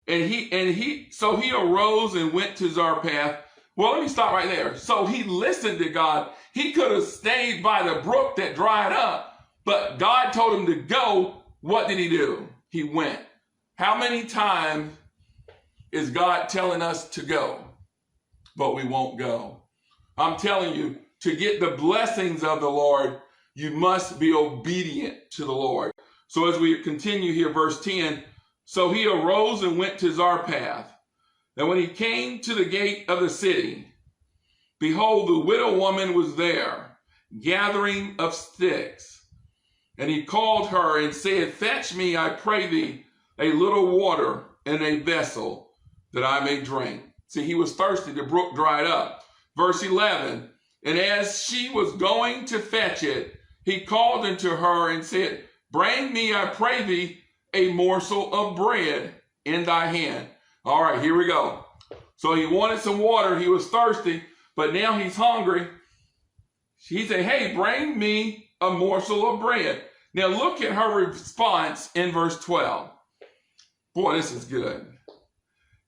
So he arose and went to Zarephath. Well, let me stop right there. So he listened to God. He could have stayed by the brook that dried up, but God told him to go. What did he do? He went. How many times is God telling us to go, but we won't go? I'm telling you, to get the blessings of the Lord, you must be obedient to the Lord. So as we continue here, verse 10, so he arose and went to Zarephath. And when he came to the gate of the city, behold, the widow woman was there, gathering of sticks. And he called her and said, fetch me, I pray thee, a little water in a vessel, that I may drink. See, he was thirsty, the brook dried up. Verse 11, and as she was going to fetch it, he called unto her and said, bring me, I pray thee, a morsel of bread in thy hand. All right, here we go. So he wanted some water. He was thirsty, but now he's hungry. He said, hey, bring me a morsel of bread. Now look at her response in verse 12. Boy, this is good.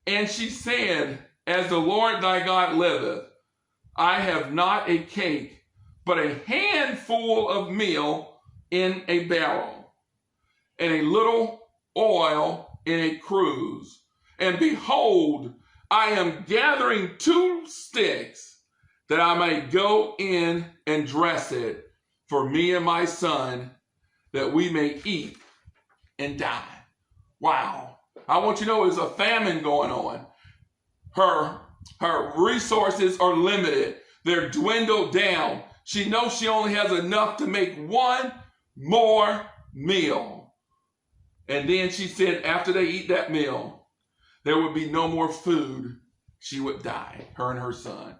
And she said, as the Lord thy God liveth, I have not a cake, but a handful of meal in a barrel, and a little oil in a cruse. And behold, I am gathering 2 sticks, that I may go in and dress it for me and my son, that we may eat and die. Wow. I want you to know there's a famine going on. Her resources are limited. They're dwindled down. She knows she only has enough to make one more meal. And then she said after they eat that meal, there would be no more food. She would die, her and her son.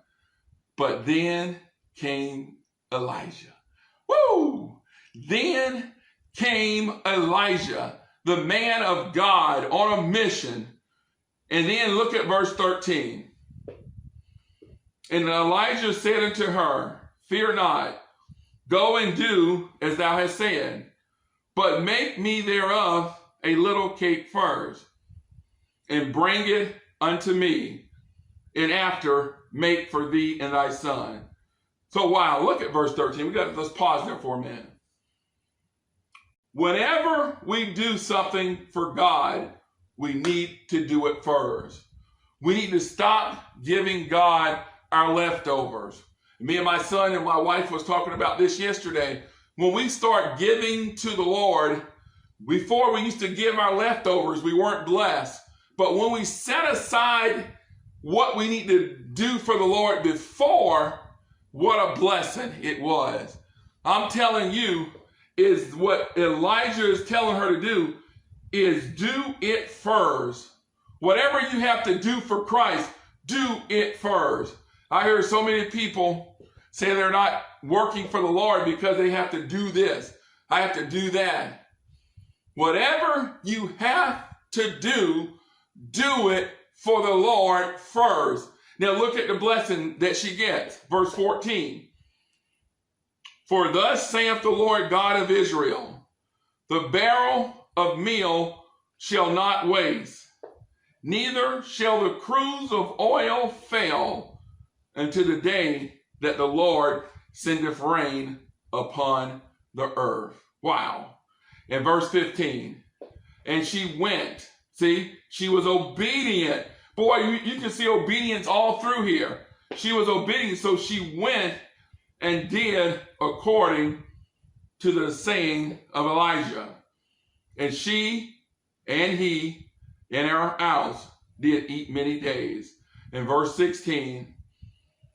But then came Elijah. Woo! Then came Elijah, the man of God, on a mission. And then look at verse 13. And Elijah said unto her, fear not, go and do as thou hast said, but make me thereof a little cake first, and bring it unto me, and after make for thee and thy son. So wow, look at verse 13. Let's pause there for a minute. Whenever we do something for God, we need to do it first. We need to stop giving God our leftovers. Me and my son and my wife was talking about this yesterday. When we start giving to the Lord, before we used to give our leftovers, we weren't blessed. But when we set aside what we need to do for the Lord before, what a blessing it was. I'm telling you, is what Elijah is telling her to do is do it first. Whatever you have to do for Christ, do it first. I hear so many people say they're not working for the Lord because they have to do this. I have to do that. Whatever you have to do it for the Lord first. Now look at the blessing that she gets. Verse 14. For thus saith the Lord God of Israel, the barrel of meal shall not waste, neither shall the cruse of oil fail unto the day that the Lord sendeth rain upon the earth. Wow. And verse 15. And she went. See, she was obedient. Boy, you can see obedience all through here. She was obedient, so she went and did according to the saying of Elijah. And she and he in her house did eat many days. In verse 16,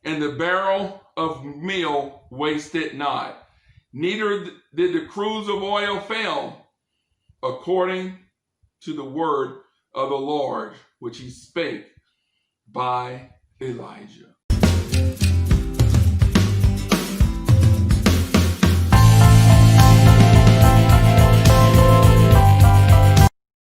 and the barrel of meal wasted not, neither did the cruse of oil fail, according to the word of the Lord, which he spake by Elijah.